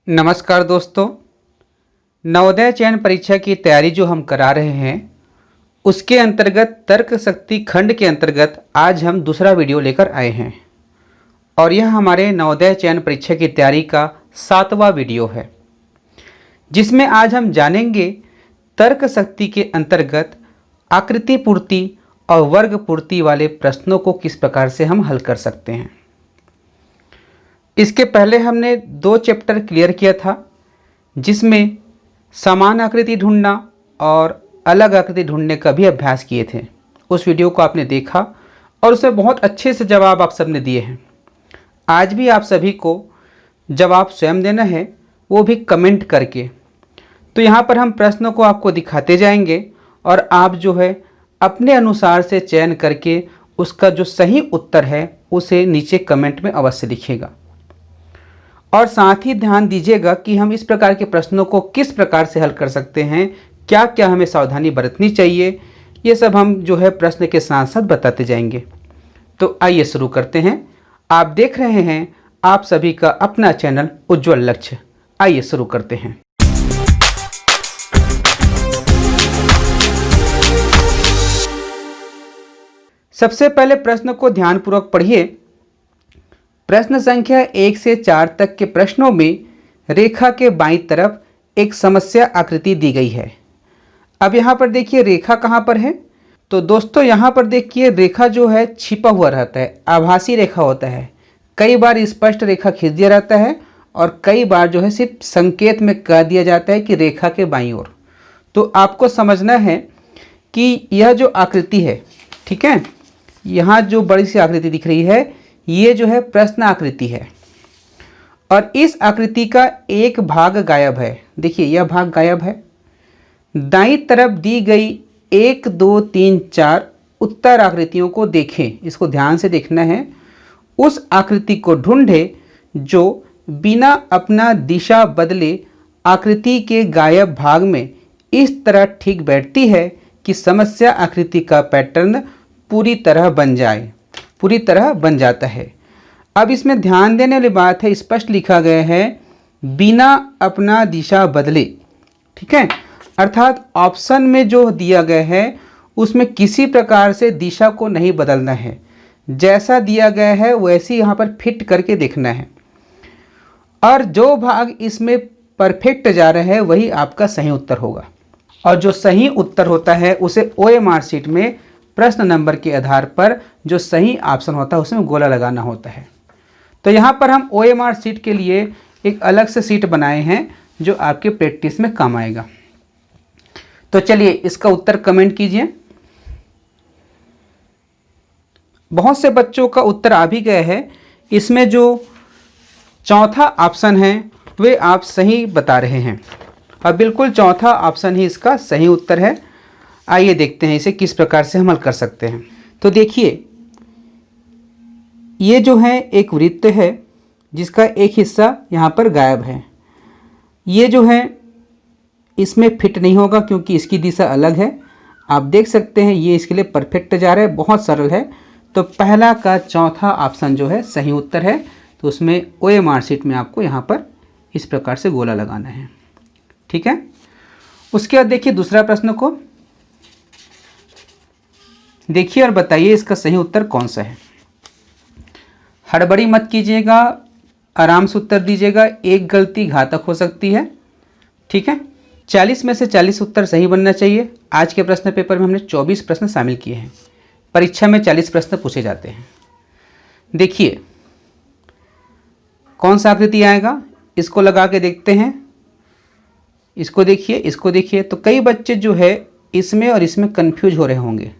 नमस्कार दोस्तों। नवोदय चयन परीक्षा की तैयारी जो हम करा रहे हैं उसके अंतर्गत तर्क शक्ति खंड के अंतर्गत आज हम दूसरा वीडियो लेकर आए हैं और यह हमारे नवोदय चयन परीक्षा की तैयारी का 7वां वीडियो है, जिसमें आज हम जानेंगे तर्क शक्ति के अंतर्गत आकृति पूर्ति और वर्ग पूर्ति वाले प्रश्नों को किस प्रकार से हम हल कर सकते हैं। इसके पहले हमने 2 चैप्टर क्लियर किया था, जिसमें समान आकृति ढूंढना और अलग आकृति ढूंढने का भी अभ्यास किए थे। उस वीडियो को आपने देखा और उसमें बहुत अच्छे से जवाब आप सबने दिए हैं। आज भी आप सभी को जवाब स्वयं देना है, वो भी कमेंट करके। तो यहाँ पर हम प्रश्नों को आपको दिखाते जाएंगे और आप जो है अपने अनुसार से चयन करके उसका जो सही उत्तर है उसे नीचे कमेंट में अवश्य लिखिएगा। और साथ ही ध्यान दीजिएगा कि हम इस प्रकार के प्रश्नों को किस प्रकार से हल कर सकते हैं, क्या क्या हमें सावधानी बरतनी चाहिए, ये सब हम जो है प्रश्न के साथ साथ बताते जाएंगे। तो आइए शुरू करते हैं। आप देख रहे हैं आप सभी का अपना चैनल उज्ज्वल लक्ष्य। आइए शुरू करते हैं। सबसे पहले प्रश्न को ध्यानपूर्वक पढ़िए। प्रश्न संख्या 1 से 4 तक के प्रश्नों में रेखा के बाईं तरफ एक समस्या आकृति दी गई है। अब यहाँ पर देखिए रेखा कहाँ पर है, तो दोस्तों यहाँ पर देखिए रेखा जो है छिपा हुआ रहता है, आभासी रेखा होता है। कई बार स्पष्ट रेखा खींच दिया जाता है और कई बार जो है सिर्फ संकेत में कह दिया जाता है कि रेखा के बाईं ओर। तो आपको समझना है कि यह जो आकृति है, ठीक है, यहाँ जो बड़ी सी आकृति दिख रही है ये जो है प्रश्न आकृति है और इस आकृति का एक भाग गायब है। देखिए यह भाग गायब है। दाईं तरफ दी गई 1 2 3 4 उत्तर आकृतियों को देखें, इसको ध्यान से देखना है। उस आकृति को ढूंढे जो बिना अपना दिशा बदले आकृति के गायब भाग में इस तरह ठीक बैठती है कि समस्या आकृति का पैटर्न पूरी तरह बन जाता है। अब इसमें ध्यान देने वाली बात है, स्पष्ट लिखा गया है बिना अपना दिशा बदले, ठीक है, अर्थात ऑप्शन में जो दिया गया है उसमें किसी प्रकार से दिशा को नहीं बदलना है। जैसा दिया गया है वैसे यहाँ पर फिट करके देखना है और जो भाग इसमें परफेक्ट जा रहा है वही आपका सही उत्तर होगा। और जो सही उत्तर होता है उसे OMR शीट में प्रश्न नंबर के आधार पर जो सही ऑप्शन होता है उसमें गोला लगाना होता है। तो यहाँ पर हम OMR शीट के लिए एक अलग से शीट बनाए हैं जो आपके प्रैक्टिस में काम आएगा। तो चलिए इसका उत्तर कमेंट कीजिए। बहुत से बच्चों का उत्तर आ भी गया है। इसमें जो चौथा ऑप्शन है वे आप सही बता रहे हैं और बिल्कुल चौथा ऑप्शन ही इसका सही उत्तर है। आइए देखते हैं इसे किस प्रकार से हम हल कर सकते हैं। तो देखिए ये जो है एक वृत्त है जिसका एक हिस्सा यहाँ पर गायब है। ये जो है इसमें फिट नहीं होगा क्योंकि इसकी दिशा अलग है। आप देख सकते हैं ये इसके लिए परफेक्ट जा रहा है, बहुत सरल है। तो पहला का चौथा ऑप्शन जो है सही उत्तर है। तो उसमें OMR शीट में आपको यहाँ पर इस प्रकार से गोला लगाना है, ठीक है। उसके बाद देखिए दूसरा प्रश्न को देखिए और बताइए इसका सही उत्तर कौन सा है। हड़बड़ी मत कीजिएगा, आराम से उत्तर दीजिएगा, एक गलती घातक हो सकती है, ठीक है। 40 में से 40 उत्तर सही बनना चाहिए। आज के प्रश्न पेपर में हमने 24 प्रश्न शामिल किए हैं। परीक्षा में 40 प्रश्न पूछे जाते हैं। देखिए कौन सा आकृति आएगा, इसको लगा के देखते हैं। इसको देखिए, इसको देखिए। तो कई बच्चे जो है इसमें और इसमें कंफ्यूज हो रहे होंगे।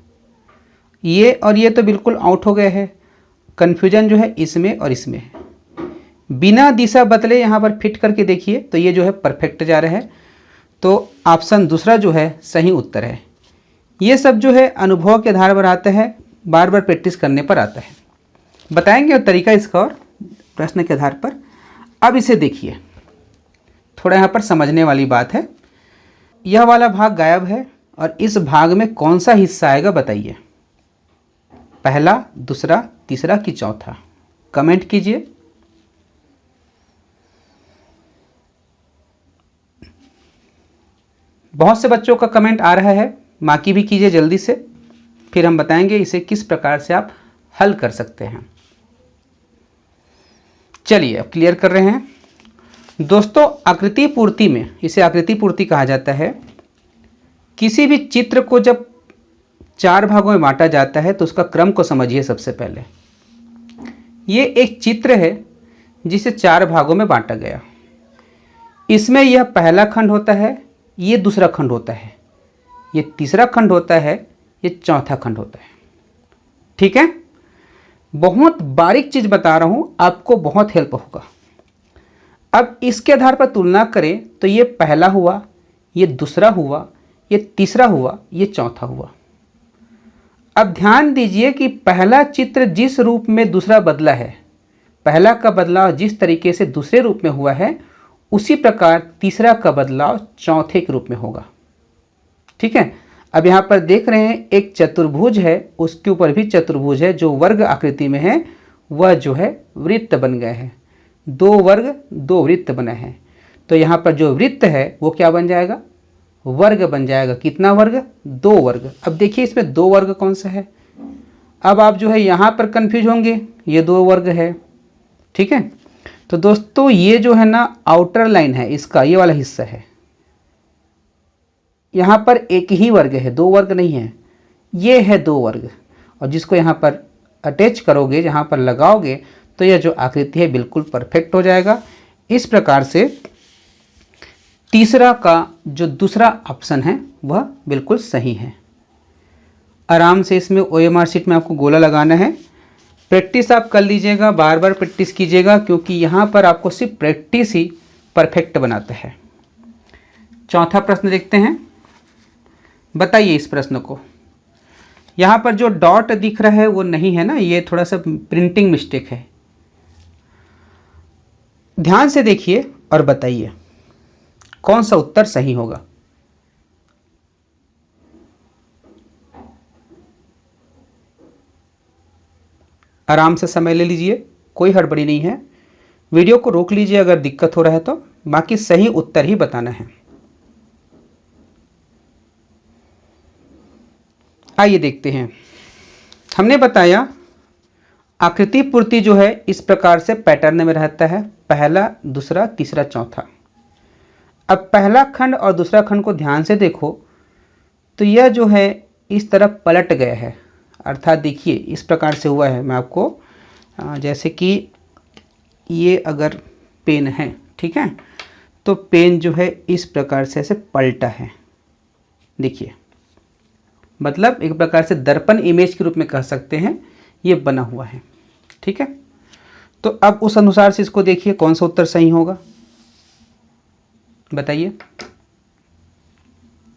ये और ये तो बिल्कुल आउट हो गए हैं। कन्फ्यूजन जो है इसमें और इसमें है। बिना दिशा बदले यहाँ पर फिट करके देखिए तो ये जो है परफेक्ट जा रहा है। तो ऑप्शन दूसरा जो है सही उत्तर है। ये सब जो है अनुभव के आधार पर आता है, बार बार प्रैक्टिस करने पर आता है। बताएंगे और तरीका इसका और प्रश्न के आधार पर। अब इसे देखिए, थोड़ा यहाँ पर समझने वाली बात है। यह वाला भाग गायब है और इस भाग में कौन सा हिस्सा आएगा बताइए। पहला, दूसरा, तीसरा कि चौथा? कमेंट कीजिए। बहुत से बच्चों का कमेंट आ रहा है, मार्की भी कीजिए जल्दी से, फिर हम बताएंगे इसे किस प्रकार से आप हल कर सकते हैं। चलिए अब क्लियर कर रहे हैं दोस्तों। आकृति पूर्ति में, इसे आकृति पूर्ति कहा जाता है। किसी भी चित्र को जब 4 भागों में बांटा जाता है तो उसका क्रम को समझिए। सबसे पहले ये एक चित्र है जिसे 4 भागों में बांटा गया। इसमें यह पहला खंड होता है, ये दूसरा खंड होता है, ये तीसरा खंड होता है, ये चौथा खंड होता है। ठीक है, बहुत बारीक चीज बता रहा हूं, आपको बहुत हेल्प होगा। अब इसके आधार पर तुलना करें तो ये पहला हुआ, ये दूसरा हुआ, ये तीसरा हुआ, ये चौथा हुआ। अब ध्यान दीजिए कि पहला चित्र जिस रूप में दूसरा बदला है, पहला का बदलाव जिस तरीके से दूसरे रूप में हुआ है, उसी प्रकार तीसरा का बदलाव चौथे के रूप में होगा। ठीक है, अब यहाँ पर देख रहे हैं एक चतुर्भुज है, उसके ऊपर भी चतुर्भुज है जो वर्ग आकृति में है, वह जो है वृत्त बन गए हैं। 2 वर्ग 2 वृत्त बने हैं, तो यहाँ पर जो वृत्त है वो क्या बन जाएगा? वर्ग बन जाएगा। कितना वर्ग? 2 वर्ग। अब देखिए इसमें 2 वर्ग कौन सा है। अब आप जो है यहाँ पर कंफ्यूज होंगे, ये 2 वर्ग है। ठीक है, तो दोस्तों ये जो है ना आउटर लाइन है इसका, ये वाला हिस्सा है, यहाँ पर एक ही वर्ग है, 2 वर्ग नहीं है, ये है 2 वर्ग। और जिसको यहाँ पर अटैच करोगे, जहाँ पर लगाओगे, तो यह जो आकृति है बिल्कुल परफेक्ट हो जाएगा। इस प्रकार से तीसरा का जो दूसरा ऑप्शन है वह बिल्कुल सही है। आराम से इसमें OMR शीट में आपको गोला लगाना है। प्रैक्टिस आप कर लीजिएगा, बार बार प्रैक्टिस कीजिएगा, क्योंकि यहाँ पर आपको सिर्फ प्रैक्टिस ही परफेक्ट बनाता है। चौथा प्रश्न देखते हैं। बताइए इस प्रश्न को। यहाँ पर जो डॉट दिख रहा है वो नहीं है ना, ये थोड़ा सा प्रिंटिंग मिस्टेक है। ध्यान से देखिए और बताइए कौन सा उत्तर सही होगा। आराम से समय ले लीजिए, कोई हड़बड़ी नहीं है। वीडियो को रोक लीजिए अगर दिक्कत हो रहा है तो, बाकी सही उत्तर ही बताना है। आइए देखते हैं। हमने बताया आकृति पूर्ति जो है इस प्रकार से पैटर्न में रहता है, पहला, दूसरा, तीसरा, चौथा। अब पहला खंड और दूसरा खंड को ध्यान से देखो तो यह जो है इस तरफ पलट गया है, अर्थात देखिए इस प्रकार से हुआ है। मैं आपको जैसे कि ये अगर पेन है, ठीक है, तो पेन जो है इस प्रकार से ऐसे पलटा है। देखिए, मतलब एक प्रकार से दर्पण इमेज के रूप में कह सकते हैं, ये बना हुआ है। ठीक है, तो अब उस अनुसार से इसको देखिए कौन सा उत्तर सही होगा। बताइए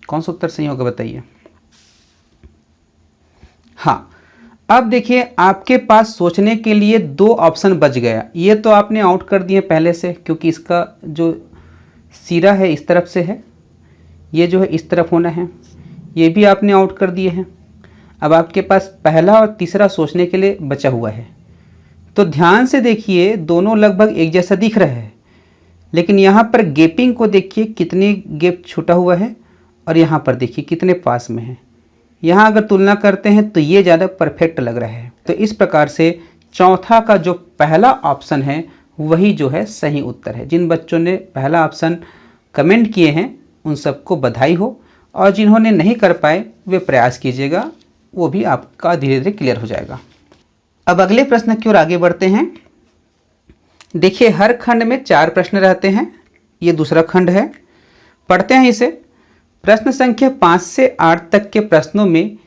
कौन सा उत्तर सही होगा, बताइए। हाँ, अब देखिए आपके पास सोचने के लिए 2 ऑप्शन बच गया। ये तो आपने आउट कर दिए पहले से, क्योंकि इसका जो सिरा है इस तरफ से है, ये जो है इस तरफ होना है, ये भी आपने आउट कर दिए हैं। अब आपके पास पहला और तीसरा सोचने के लिए बचा हुआ है। तो ध्यान से देखिए, दोनों लगभग एक जैसा दिख रहा है, लेकिन यहाँ पर गैपिंग को देखिए कितनी गैप छूटा हुआ है, और यहाँ पर देखिए कितने पास में है। यहाँ अगर तुलना करते हैं तो ये ज़्यादा परफेक्ट लग रहा है। तो इस प्रकार से चौथा का जो पहला ऑप्शन है वही जो है सही उत्तर है। जिन बच्चों ने पहला ऑप्शन कमेंट किए हैं उन सबको बधाई हो, और जिन्होंने नहीं कर पाए वे प्रयास कीजिएगा, वो भी आपका धीरे धीरे क्लियर हो जाएगा। अब अगले प्रश्न की ओर आगे बढ़ते हैं। देखिए हर खंड में 4 प्रश्न रहते हैं, ये दूसरा खंड है, पढ़ते हैं इसे। प्रश्न संख्या 5 से 8 तक के प्रश्नों में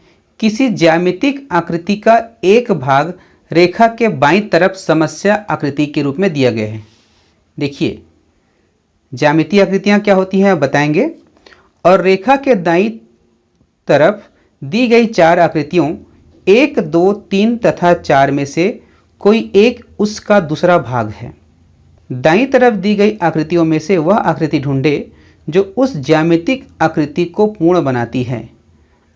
किसी ज्यामितिक आकृति का एक भाग रेखा के बाईं तरफ समस्या आकृति के रूप में दिया गया है। देखिए ज्यामितीय आकृतियाँ क्या होती हैं बताएंगे, और रेखा के दाईं तरफ दी गई 4 आकृतियों 1, 2, 3 तथा 4 में से कोई एक उसका दूसरा भाग है। दाईं तरफ दी गई आकृतियों में से वह आकृति ढूंढे जो उस ज्यामितिक आकृति को पूर्ण बनाती है।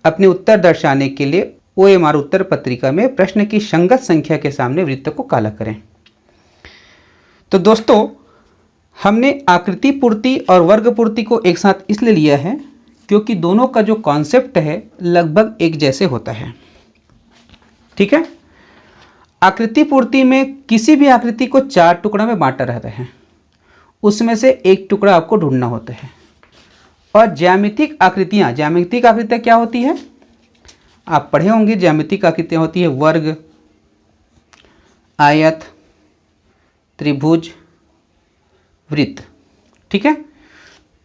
अपने उत्तर दर्शाने के लिए OMR उत्तर पत्रिका में प्रश्न की संगत संख्या के सामने वृत्त को काला करें। तो दोस्तों हमने आकृति पूर्ति और वर्ग पूर्ति को एक साथ इसलिए लिया है क्योंकि दोनों का जो कॉन्सेप्ट है लगभग एक जैसे होता है। ठीक है। आकृति पूर्ति में किसी भी आकृति को 4 टुकड़ा में बांटा रहता है, उसमें से एक टुकड़ा आपको ढूंढना होता है। और ज्यामितिक आकृतियाँ क्या होती है, आप पढ़े होंगे। ज्यामितिक आकृतियाँ होती है वर्ग, आयत, त्रिभुज, वृत्त। ठीक है।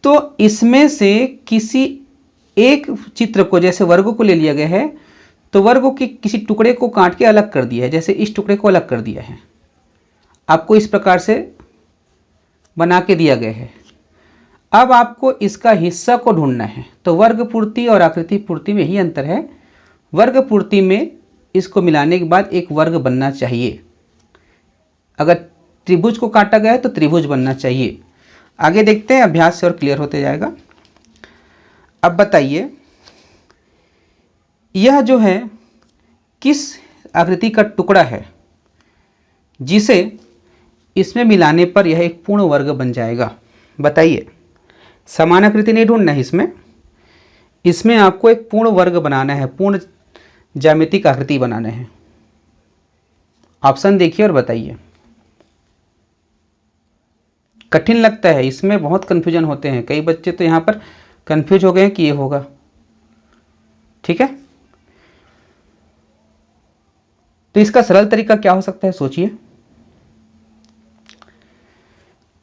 तो इसमें से किसी एक चित्र को, जैसे वर्ग को ले लिया गया है, तो वर्ग के किसी टुकड़े को काट के अलग कर दिया है, जैसे इस टुकड़े को अलग कर दिया है, आपको इस प्रकार से बना के दिया गया है। अब आपको इसका हिस्सा को ढूंढना है। तो वर्ग पूर्ति और आकृति पूर्ति में ही अंतर है। वर्ग पूर्ति में इसको मिलाने के बाद एक वर्ग बनना चाहिए। अगर त्रिभुज को काटा गया है तो त्रिभुज बनना चाहिए। आगे देखते हैं, अभ्यास से और क्लियर होते जाएगा। अब बताइए, यह जो है किस आकृति का टुकड़ा है जिसे इसमें मिलाने पर यह एक पूर्ण वर्ग बन जाएगा। बताइए, समान आकृति नहीं ढूंढना है इसमें आपको एक पूर्ण वर्ग बनाना है, पूर्ण ज्यामितिक आकृति बनाना है। ऑप्शन देखिए और बताइए। कठिन लगता है, इसमें बहुत कन्फ्यूजन होते हैं। कई बच्चे तो यहाँ पर कन्फ्यूज हो गए हैं कि ये होगा। ठीक है। तो इसका सरल तरीका क्या हो सकता है, सोचिए।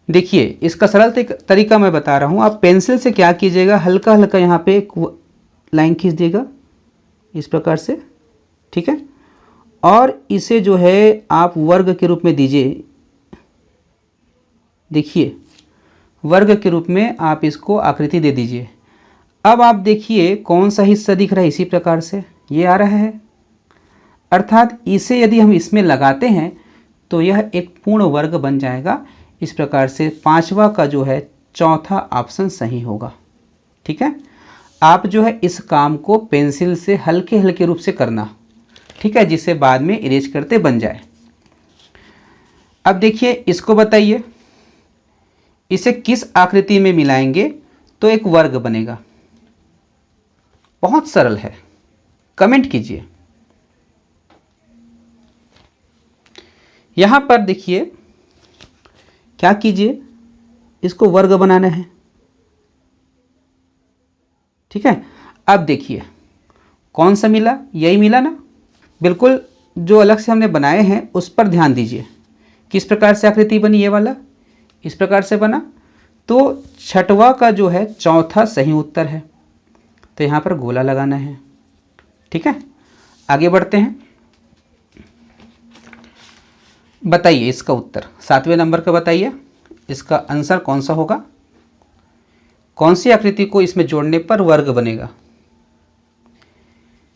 देखिए, इसका सरल तरीका मैं बता रहा हूं। आप पेंसिल से क्या कीजिएगा, हल्का हल्का यहाँ पे एक लाइन खींच दीजिएगा इस प्रकार से। ठीक है। और इसे जो है आप वर्ग के रूप में दीजिए। देखिए, वर्ग के रूप में आप इसको आकृति दे दीजिए। अब आप देखिए कौन सा हिस्सा दिख रहा है, इसी प्रकार से ये आ रहा है। अर्थात इसे यदि हम इसमें लगाते हैं तो यह एक पूर्ण वर्ग बन जाएगा। इस प्रकार से 5वां का जो है चौथा ऑप्शन सही होगा। ठीक है। आप जो है इस काम को पेंसिल से हल्के हल्के रूप से करना। ठीक है, जिससे बाद में इरेज करते बन जाए। अब देखिए, इसको बताइए, इसे किस आकृति में मिलाएंगे तो एक वर्ग बनेगा। बहुत सरल है, कमेंट कीजिए। यहां पर देखिए, क्या कीजिए, इसको वर्ग बनाना है। ठीक है। अब देखिए कौन सा मिला, यही मिला ना। बिल्कुल जो अलग से हमने बनाए हैं उस पर ध्यान दीजिए। किस प्रकार से आकृति बनी, ये वाला इस प्रकार से बना। तो छठवां का जो है चौथा सही उत्तर है। तो यहाँ पर गोला लगाना है। ठीक है। आगे बढ़ते हैं। बताइए इसका उत्तर, 7वें नंबर का बताइए, इसका आंसर कौन सा होगा। कौन सी आकृति को इसमें जोड़ने पर वर्ग बनेगा।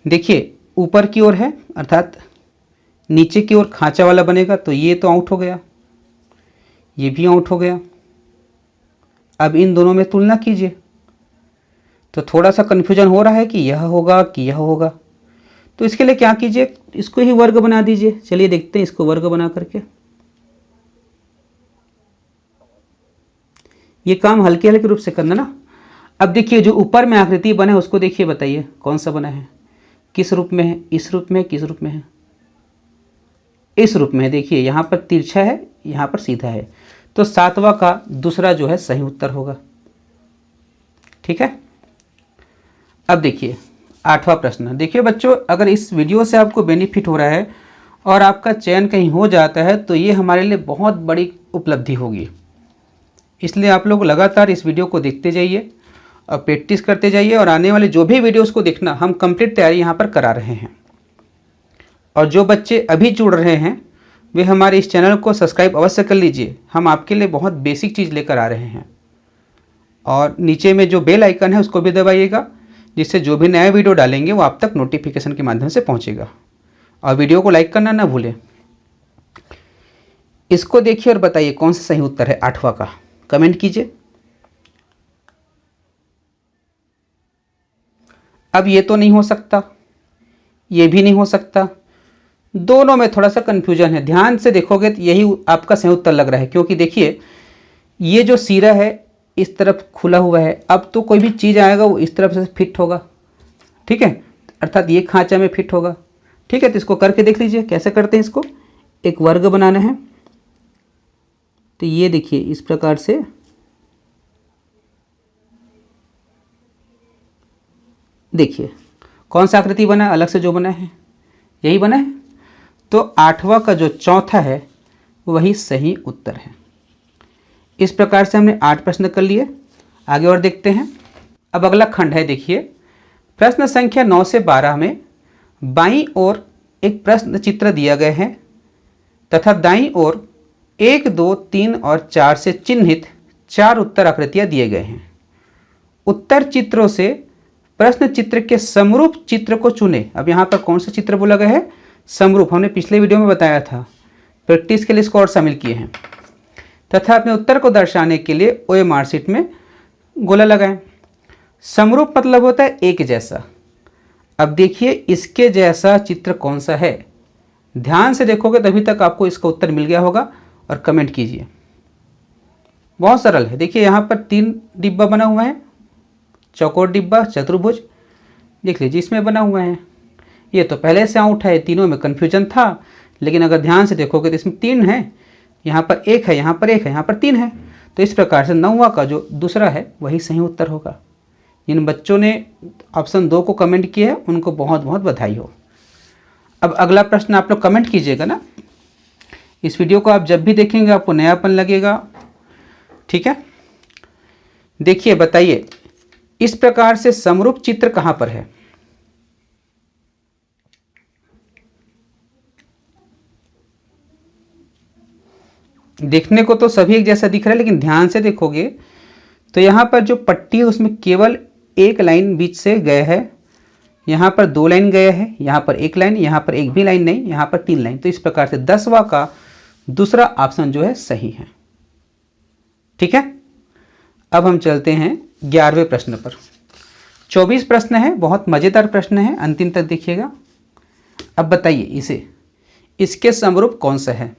देखिए, ऊपर की ओर है, अर्थात नीचे की ओर खांचा वाला बनेगा, तो ये तो आउट हो गया, ये भी आउट हो गया। अब इन दोनों में तुलना कीजिए तो थोड़ा सा कन्फ्यूजन हो रहा है कि यह होगा कि यह होगा। तो इसके लिए क्या कीजिए, इसको ही वर्ग बना दीजिए। चलिए देखते हैं इसको वर्ग बना करके। ये काम हल्के हल्के रूप से करना ना। अब देखिए, जो ऊपर में आकृति बना है उसको देखिए, बताइए कौन सा बना है, किस रूप में है, इस रूप में, किस रूप में है, इस रूप में है। देखिए यहाँ पर तिरछा है, यहाँ पर सीधा है। तो 7वां का दूसरा जो है सही उत्तर होगा। ठीक है। अब देखिए 8वां प्रश्न। देखिए बच्चों, अगर इस वीडियो से आपको बेनिफिट हो रहा है और आपका चयन कहीं हो जाता है तो ये हमारे लिए बहुत बड़ी उपलब्धि होगी। इसलिए आप लोग लगातार इस वीडियो को देखते जाइए और प्रैक्टिस करते जाइए। और आने वाले जो भी वीडियोस को देखना, हम कंप्लीट तैयारी यहाँ पर करा रहे हैं। और जो बच्चे अभी जुड़ रहे हैं वे हमारे इस चैनल को सब्सक्राइब अवश्य कर लीजिए। हम आपके लिए बहुत बेसिक चीज़ लेकर आ रहे हैं। और नीचे में जो बेल आइकन है उसको भी दबाइएगा, जिससे जो भी नया वीडियो डालेंगे वो आप तक नोटिफिकेशन के माध्यम से पहुंचेगा। और वीडियो को लाइक करना ना भूलें। इसको देखिए और बताइए कौन सा सही उत्तर है 8वां का, कमेंट कीजिए। अब ये तो नहीं हो सकता, ये भी नहीं हो सकता, दोनों में थोड़ा सा कन्फ्यूजन है। ध्यान से देखोगे तो यही आपका सही उत्तर लग रहा है, क्योंकि देखिए ये जो सिरा है इस तरफ खुला हुआ है, अब तो कोई भी चीज़ आएगा वो इस तरफ से फिट होगा, ठीक है, अर्थात ये खांचा में फिट होगा, ठीक है। तो इसको करके देख लीजिए कैसे करते हैं। इसको एक वर्ग बनाना है, तो ये देखिए इस प्रकार से देखिए कौन सा आकृति बना है, अलग से जो बना है यही बना है। तो 8वां का जो चौथा है वही सही उत्तर है। इस प्रकार से हमने 8 प्रश्न कर लिए। आगे और देखते हैं। अब अगला खंड है, देखिए प्रश्न संख्या 9 से 12 में बाईं ओर एक प्रश्न चित्र दिया गया है तथा दाईं ओर 1, 2, 3 और 4 से चिन्हित 4 उत्तर आकृतियां दिए गए हैं। उत्तर चित्रों से प्रश्न चित्र के समरूप चित्र को चुने। अब यहाँ पर कौन सा चित्र बोला गया है? समरूप। हमने पिछले वीडियो में बताया था, प्रैक्टिस के लिए इसको और शामिल किए हैं। तथा अपने उत्तर को दर्शाने के लिए OMR शीट में गोला लगाएं। समरूप मतलब होता है एक जैसा। अब देखिए इसके जैसा चित्र कौन सा है, ध्यान से देखोगे तभी तक आपको इसका उत्तर मिल गया होगा और कमेंट कीजिए। बहुत सरल है। देखिए यहाँ पर 3 डिब्बा बना हुआ है, चौकोर डिब्बा, चतुर्भुज, देख लीजिए इसमें बना हुआ है। ये तो पहले से आउट है, तीनों में कन्फ्यूजन था, लेकिन अगर ध्यान से देखोगे तो इसमें 3 है, यहाँ पर 1 है, यहाँ पर 1 है, यहाँ पर 3 है। तो इस प्रकार से 9वां का जो दूसरा है वही सही उत्तर होगा। जिन बच्चों ने ऑप्शन 2 को कमेंट किया है उनको बहुत बहुत बधाई हो। अब अगला प्रश्न आप लोग कमेंट कीजिएगा ना, इस वीडियो को आप जब भी देखेंगे आपको नयापन लगेगा, ठीक है। देखिए बताइए इस प्रकार से समरूप चित्र कहाँ पर है? देखने को तो सभी एक जैसा दिख रहा है, लेकिन ध्यान से देखोगे तो यहाँ पर जो पट्टी है उसमें केवल एक लाइन बीच से गया है, यहाँ पर 2 लाइन गया है, यहाँ पर 1 लाइन, यहाँ पर एक भी लाइन नहीं, यहाँ पर 3 लाइन। तो इस प्रकार से 10वां का दूसरा ऑप्शन जो है सही है, ठीक है। अब हम चलते हैं 11वें प्रश्न पर। 24 प्रश्न है, बहुत मज़ेदार प्रश्न है, अंतिम तक देखिएगा। अब बताइए इसके समरूप कौन सा है?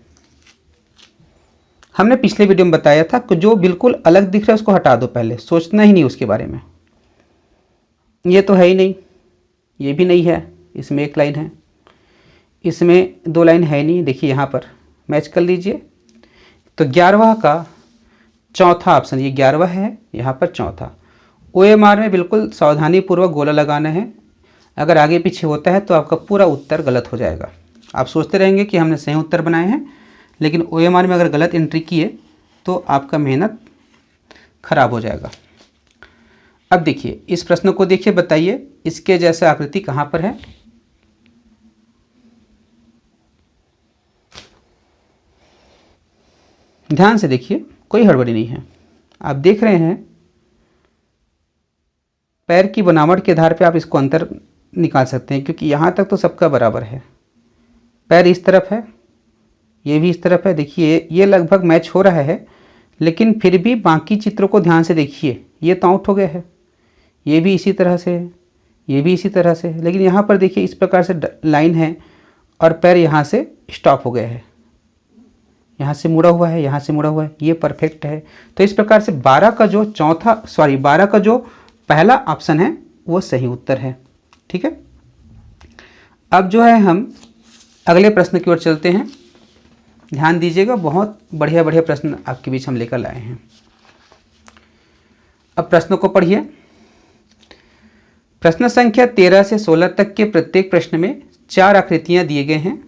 हमने पिछले वीडियो में बताया था कि जो बिल्कुल अलग दिख रहा है उसको हटा दो, पहले सोचना ही नहीं उसके बारे में। ये तो है ही नहीं, ये भी नहीं है, इसमें 1 लाइन है, इसमें 2 लाइन है नहीं। देखिए यहाँ पर मैच कर लीजिए। तो 11वां का चौथा ऑप्शन, ये 11वां है, यहाँ पर चौथा। OMR में बिल्कुल सावधानी पूर्वक गोला लगाना है, अगर आगे पीछे होता है तो आपका पूरा उत्तर गलत हो जाएगा। आप सोचते रहेंगे कि हमने सही उत्तर बनाए हैं, लेकिन OMR में अगर गलत एंट्री किए तो आपका मेहनत खराब हो जाएगा। अब देखिए इस प्रश्न को देखिए, बताइए इसके जैसा आकृति कहाँ पर है? ध्यान से देखिए, कोई हड़बड़ी नहीं है। आप देख रहे हैं पैर की बनावट के आधार पे आप इसको अंतर निकाल सकते हैं, क्योंकि यहाँ तक तो सबका बराबर है। पैर इस तरफ है, ये भी इस तरफ है। देखिए ये लगभग मैच हो रहा है, लेकिन फिर भी बाकी चित्रों को ध्यान से देखिए, ये तो आउट हो गया है, ये भी इसी तरह से है, ये भी इसी तरह से है। लेकिन यहाँ पर देखिए इस प्रकार से लाइन है और पैर यहाँ से स्टॉप हो गया है, यहाँ से मुड़ा हुआ है, यहाँ से मुड़ा हुआ है, ये परफेक्ट है। तो इस प्रकार से 12 का जो पहला ऑप्शन है वो सही उत्तर है, ठीक है। अब जो है हम अगले प्रश्न की ओर चलते हैं। ध्यान दीजिएगा, बहुत बढ़िया बढ़िया प्रश्न आपके बीच हम लेकर लाए हैं। अब प्रश्नों को पढ़िए। प्रश्न संख्या 13 से 16 तक के प्रत्येक प्रश्न में 4 आकृतियां दिए गए हैं।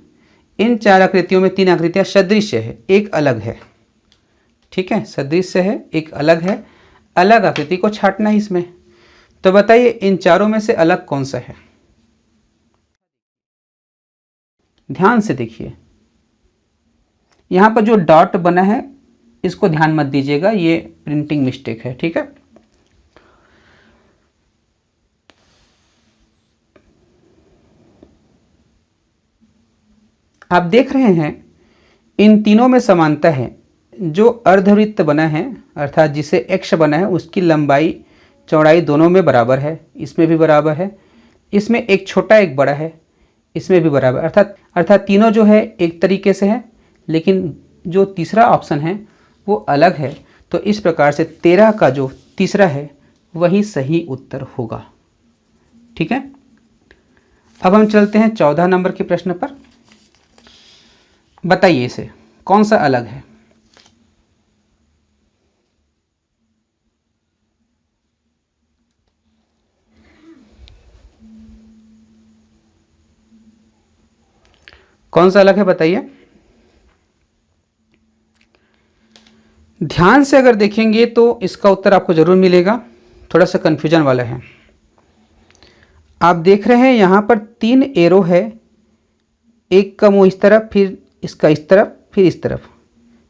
इन 4 आकृतियों में 3 आकृतियां सदृश्य है, एक अलग है, ठीक है। सदृश्य है, एक अलग है, अलग आकृति को छांटना है इसमें। तो बताइए इन चारों में से अलग कौन सा है? ध्यान से देखिए, यहाँ पर जो डॉट बना है इसको ध्यान मत दीजिएगा, ये प्रिंटिंग मिस्टेक है, ठीक है। आप देख रहे हैं इन तीनों में समानता है। जो अर्धवृत्त बना है अर्थात जिसे एक्स बना है उसकी लंबाई चौड़ाई दोनों में बराबर है, इसमें भी बराबर है, इसमें एक छोटा एक बड़ा है, इसमें भी बराबर, अर्थात तीनों जो है एक तरीके से है, लेकिन जो तीसरा ऑप्शन है वो अलग है। तो इस प्रकार से 13 का जो तीसरा है वही सही उत्तर होगा। ठीक है, अब हम चलते हैं 14 नंबर के प्रश्न पर। बताइए इसे कौन सा अलग है। कौन सा अलग है बताइए। ध्यान से अगर देखेंगे तो इसका उत्तर आपको जरूर मिलेगा, थोड़ा सा कन्फ्यूजन वाला है। आप देख रहे हैं यहाँ पर 3 एरो है, एक का मुंह इस तरफ, फिर इसका इस तरफ, फिर इस तरफ।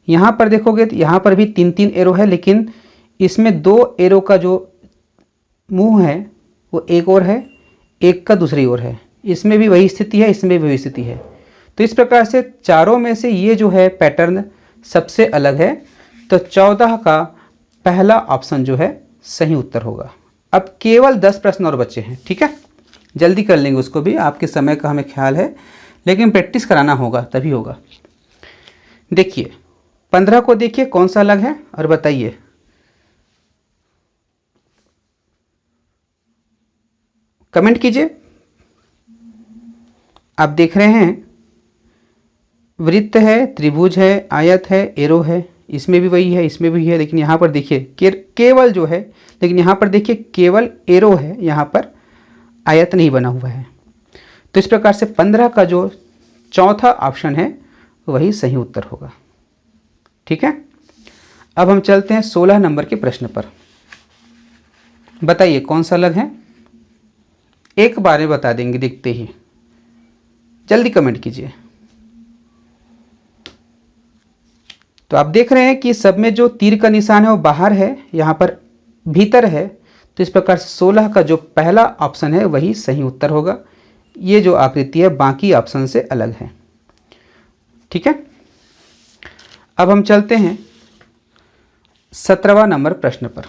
यहाँ पर देखोगे तो यहाँ पर भी 3 एरो है, लेकिन इसमें 2 एरो का जो मुंह है वो एक और है, एक का दूसरी ओर है। इसमें भी वही स्थिति है, इसमें भी वही स्थिति है। तो इस प्रकार से चारों में से ये जो है पैटर्न सबसे अलग है। तो 14 का पहला ऑप्शन जो है सही उत्तर होगा। अब केवल 10 प्रश्न और बचे हैं। ठीक है, जल्दी कर लेंगे उसको भी, आपके समय का हमें ख्याल है, लेकिन प्रैक्टिस कराना होगा तभी होगा। देखिए 15 को देखिए कौन सा अलग है और बताइए। कमेंट कीजिए। आप देख रहे हैं वृत्त है, त्रिभुज है, आयत है, एरो है। इसमें भी वही है, इसमें भी है, लेकिन यहाँ पर देखिए केवल जो है, लेकिन यहाँ पर देखिए केवल एरो है, यहाँ पर आयत नहीं बना हुआ है। तो इस प्रकार से 15 का जो चौथा ऑप्शन है वही सही उत्तर होगा। ठीक है, अब हम चलते हैं 16 नंबर के प्रश्न पर। बताइए कौन सा अलग है। एक बार में बता देंगे देखते ही, जल्दी कमेंट कीजिए। तो आप देख रहे हैं कि सब में जो तीर का निशान है वो बाहर है, यहाँ पर भीतर है। तो इस प्रकार से 16 का जो पहला ऑप्शन है वही सही उत्तर होगा। ये जो आकृति है बाकी ऑप्शन से अलग है। ठीक है, अब हम चलते हैं 17वां नंबर प्रश्न पर,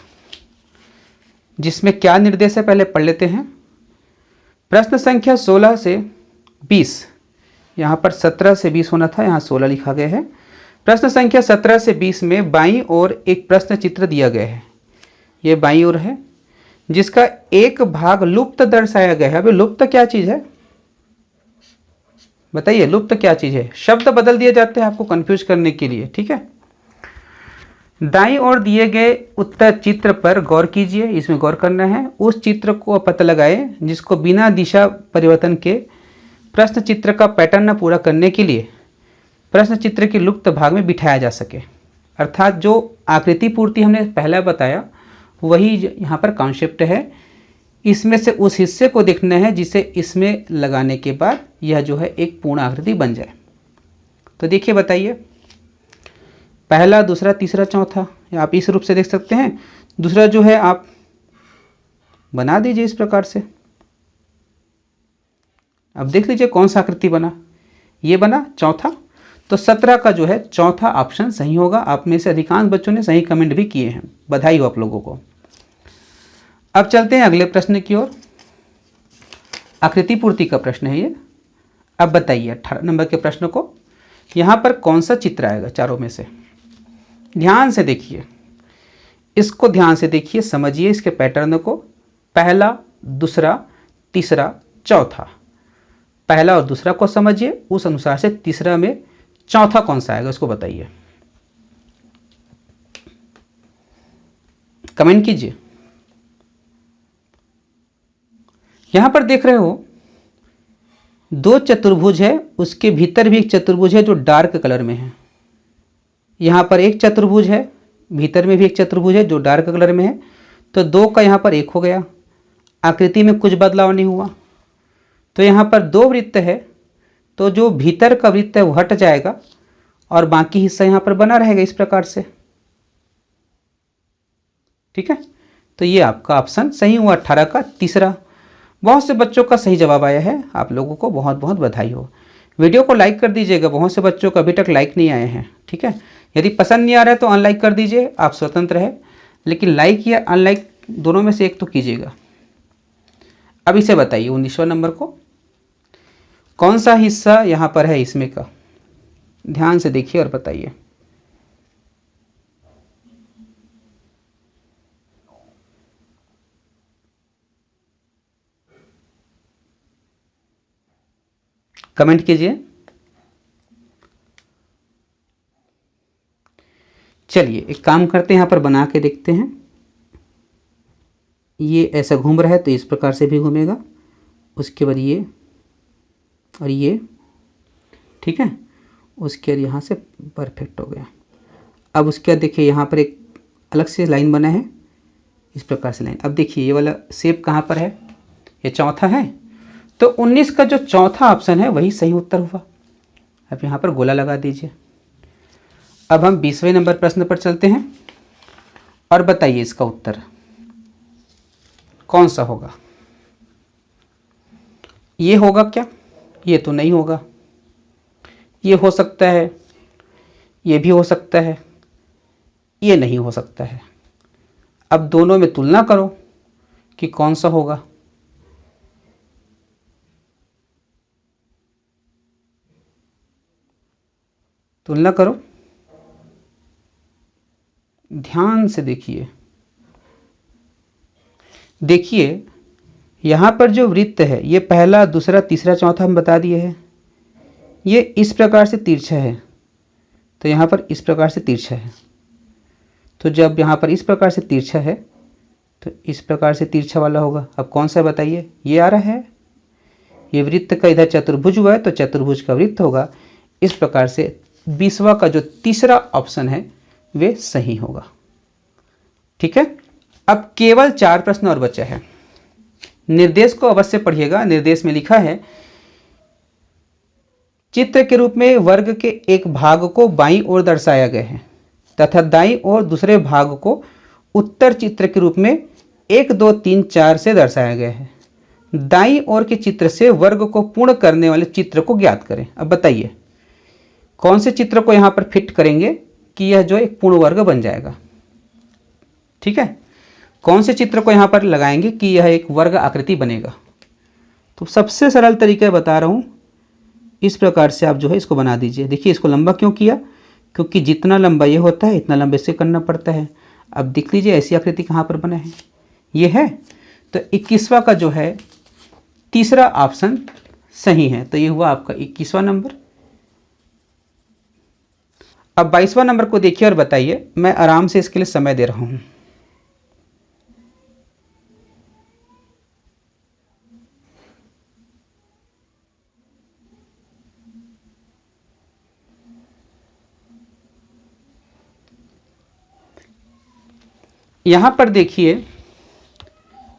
जिसमें क्या निर्देश है पहले पढ़ लेते हैं। प्रश्न संख्या 16 से 20, यहाँ पर 17 से 20 होना था, यहाँ 16 लिखा गया है। प्रश्न संख्या 17 से 20 में बाईं ओर एक प्रश्न चित्र दिया गया है। ये बाईं ओर है, जिसका एक भाग लुप्त दर्शाया गया है। अभी लुप्त क्या चीज़ है बताइए, लुप्त क्या चीज़ है। शब्द बदल दिए जाते हैं आपको कंफ्यूज करने के लिए। ठीक है, दाईं ओर दिए गए उत्तर चित्र पर गौर कीजिए, इसमें गौर करना है। उस चित्र को पता लगाएं जिसको बिना दिशा परिवर्तन के प्रश्न चित्र का पैटर्न पूरा करने के लिए प्रश्न चित्र के लुप्त भाग में बिठाया जा सके। अर्थात जो आकृति पूर्ति हमने पहले बताया वही यहाँ पर कॉन्सेप्ट है। इसमें से उस हिस्से को देखना है जिसे इसमें लगाने के बाद यह जो है एक पूर्ण आकृति बन जाए। तो देखिए बताइए, पहला, दूसरा, तीसरा, चौथा, आप इस रूप से देख सकते हैं। दूसरा जो है आप बना दीजिए इस प्रकार से। अब देख लीजिए कौन सा आकृति बना, ये बना चौथा। तो 17 का जो है चौथा ऑप्शन सही होगा। आप में से अधिकांश बच्चों ने सही कमेंट भी किए हैं, बधाई हो आप लोगों को। अब चलते हैं अगले प्रश्न की ओर। आकृति पूर्ति का प्रश्न है ये। अब बताइए 18 नंबर के प्रश्न को, यहाँ पर कौन सा चित्र आएगा चारों में से। ध्यान से देखिए, इसको ध्यान से देखिए, समझिए इसके पैटर्न को। पहला, दूसरा, तीसरा, चौथा। पहला और दूसरा को समझिए, उस अनुसार से तीसरा में चौथा कौन सा आएगा उसको बताइए। कमेंट कीजिए। यहां पर देख रहे हो 2 चतुर्भुज है, उसके भीतर भी एक चतुर्भुज है जो डार्क कलर में है। यहां पर एक चतुर्भुज है, भीतर में भी एक चतुर्भुज है जो डार्क कलर में है। तो 2 का यहां पर 1 हो गया, आकृति में कुछ बदलाव नहीं हुआ। तो यहां पर 2 वृत्त है, तो जो भीतर का वृत्त है वो हट जाएगा और बाकी हिस्सा यहां पर बना रहेगा इस प्रकार से। ठीक है, तो ये आपका ऑप्शन सही हुआ 18 का तीसरा। बहुत से बच्चों का सही जवाब आया है, आप लोगों को बहुत बहुत बधाई हो। वीडियो को लाइक कर दीजिएगा, बहुत से बच्चों को अभी तक लाइक नहीं आए हैं। ठीक है, यदि पसंद नहीं आ रहा है तो अनलाइक कर दीजिए, आप स्वतंत्र है, लेकिन लाइक या अनलाइक दोनों में से एक तो कीजिएगा। अब इसे बताइए 19वां नंबर को, कौन सा हिस्सा यहाँ पर है इसमें का। ध्यान से देखिए और बताइए। कमेंट कीजिए। चलिए एक काम करते हैं, यहाँ पर बना के देखते हैं। ये ऐसा घूम रहा है तो इस प्रकार से भी घूमेगा, उसके बाद ये और ये, ठीक है। उसके बाद यहाँ से परफेक्ट हो गया। अब उसके बाद देखिए यहाँ पर एक अलग से लाइन बना है, इस प्रकार से लाइन। अब देखिए ये वाला शेप कहाँ पर है, ये चौथा है, तो 19 का जो चौथा ऑप्शन है वही सही उत्तर हुआ। अब यहाँ पर गोला लगा दीजिए। अब हम 20वें नंबर प्रश्न पर चलते हैं और बताइए इसका उत्तर कौन सा होगा। ये होगा क्या? ये तो नहीं होगा। ये हो सकता है, ये भी हो सकता है, ये नहीं हो सकता है। अब दोनों में तुलना करो कि कौन सा होगा। तुलना करो, ध्यान से देखिए। देखिए यहाँ पर जो वृत्त है ये पहला, दूसरा, तीसरा, चौथा हम बता दिए हैं। ये इस प्रकार से तिरछा है, तो यहाँ पर इस प्रकार से तिरछा है। तो जब यहाँ पर इस प्रकार से तिरछा है तो इस प्रकार से तिरछा वाला होगा। अब कौन सा बताइए? ये आ रहा है, ये वृत्त का इधर चतुर्भुज हुआ है तो चतुर्भुज का वृत्त होगा। इस प्रकार से 20वां का जो तीसरा ऑप्शन है वे सही होगा। ठीक है। अब केवल 4 प्रश्न और बचा है। निर्देश को अवश्य पढ़िएगा। निर्देश में लिखा है, चित्र के रूप में वर्ग के एक भाग को बाईं ओर दर्शाया गया है तथा दाईं ओर दूसरे भाग को उत्तर चित्र के रूप में 1, 2, 3, 4 से दर्शाया गया है। दाईं ओर के चित्र से वर्ग को पूर्ण करने वाले चित्र को ज्ञात करें। अब बताइए कौन से चित्र को यहाँ पर फिट करेंगे कि यह जो एक पूर्ण वर्ग बन जाएगा। ठीक है, कौन से चित्र को यहाँ पर लगाएंगे कि यह एक वर्ग आकृति बनेगा। तो सबसे सरल तरीका बता रहा हूँ, इस प्रकार से आप जो है इसको बना दीजिए। देखिए इसको लंबा क्यों किया, क्योंकि जितना लंबा ये होता है इतना लंबे से करना पड़ता है। अब देख लीजिए ऐसी आकृति कहाँ पर बना है, ये है। तो 21वां का जो है तीसरा ऑप्शन सही है, तो ये हुआ आपका 21वां नंबर। अब 22वां नंबर को देखिए और बताइए। मैं आराम से इसके लिए समय दे रहा हूँ। यहाँ पर देखिए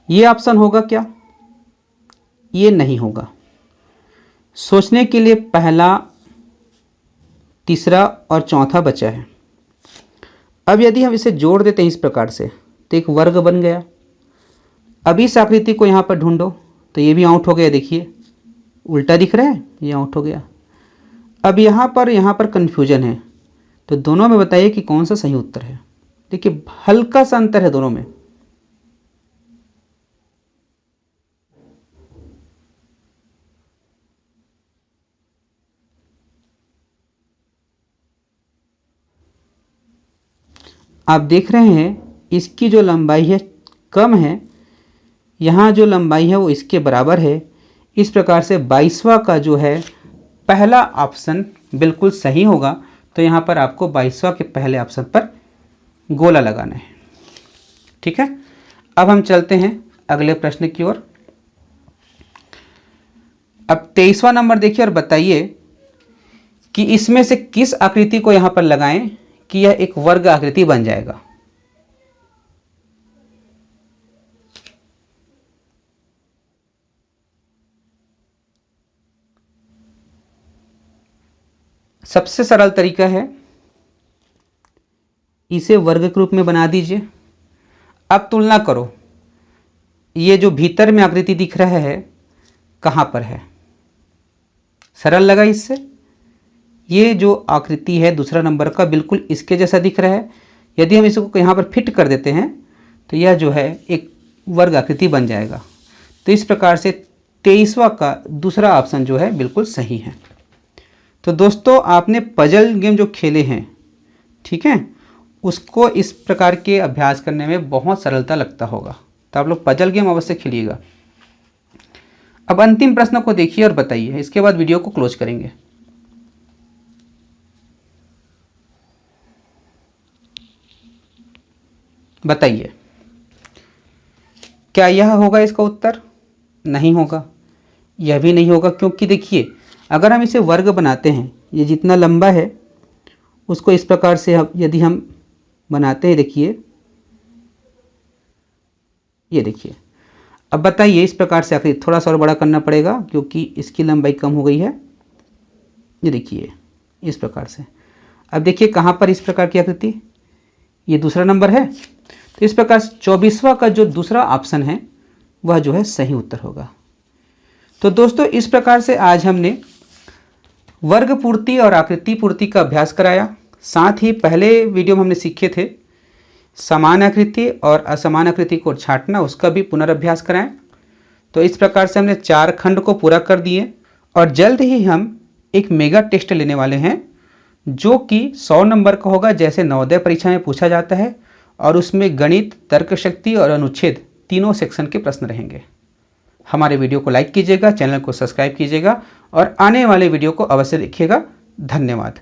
ये ऑप्शन होगा क्या? ये नहीं होगा। सोचने के लिए पहला, तीसरा और चौथा बचा है। अब यदि हम इसे जोड़ देते हैं इस प्रकार से तो एक वर्ग बन गया। अब इस आकृति को यहाँ पर ढूंढो तो ये भी आउट हो गया। देखिए उल्टा दिख रहा है, ये आउट हो गया। अब यहाँ पर कन्फ्यूजन है, तो दोनों में बताइए कि कौन सा सही उत्तर है। देखिए हल्का सा अंतर है दोनों में। आप देख रहे हैं इसकी जो लंबाई है कम है, यहाँ जो लंबाई है वो इसके बराबर है। इस प्रकार से 22वां का जो है पहला ऑप्शन बिल्कुल सही होगा। तो यहाँ पर आपको 22वां के पहले ऑप्शन पर गोला लगाना है। ठीक है, अब हम चलते हैं अगले प्रश्न की ओर। अब 23वां नंबर देखिए और बताइए कि इसमें से किस आकृति को यहाँ पर लगाएं कि यह एक वर्ग आकृति बन जाएगा। सबसे सरल तरीका है, इसे वर्ग के रूप में बना दीजिए। अब तुलना करो, ये जो भीतर में आकृति दिख रहा है कहाँ पर है। सरल लगा इससे। ये जो आकृति है दूसरा नंबर का बिल्कुल इसके जैसा दिख रहा है। यदि हम इसको यहाँ पर फिट कर देते हैं तो यह जो है एक वर्ग आकृति बन जाएगा। तो इस प्रकार से 23वां का दूसरा ऑप्शन जो है बिल्कुल सही है। तो दोस्तों आपने पजल गेम जो खेले हैं, ठीक है, उसको इस प्रकार के अभ्यास करने में बहुत सरलता लगता होगा। तो आप लोग पजल गेम अवश्य खेलिएगा। अब अंतिम प्रश्न को देखिए और बताइए, इसके बाद वीडियो को क्लोज करेंगे। बताइए क्या यह होगा इसका उत्तर? नहीं होगा, यह भी नहीं होगा, क्योंकि देखिए अगर हम इसे वर्ग बनाते हैं, ये जितना लंबा है उसको इस प्रकार से यदि हम बनाते हैं, देखिए ये देखिए। अब बताइए इस प्रकार से आखिर थोड़ा सा और बड़ा करना पड़ेगा क्योंकि इसकी लंबाई कम हो गई है। ये देखिए इस प्रकार से। अब देखिए कहाँ पर इस प्रकार की आकृति, ये दूसरा नंबर है, तो इस प्रकार से 24वां का जो दूसरा ऑप्शन है वह जो है सही उत्तर होगा। तो दोस्तों इस प्रकार से आज हमने वर्ग पूर्ति और आकृति पूर्ति का अभ्यास कराया। साथ ही पहले वीडियो में हमने सीखे थे समान आकृति और असमान आकृति को छांटना, उसका भी पुनर्अभ्यास कराएं। तो इस प्रकार से हमने 4 खंड को पूरा कर दिए और जल्द ही हम एक मेगा टेस्ट लेने वाले हैं जो कि 100 नंबर का होगा, जैसे नवोदय परीक्षा में पूछा जाता है, और उसमें गणित, तर्क शक्ति और अनुच्छेद तीनों सेक्शन के प्रश्न रहेंगे। हमारे वीडियो को लाइक कीजिएगा, चैनल को सब्सक्राइब कीजिएगा और आने वाले वीडियो को अवश्य देखिएगा। धन्यवाद।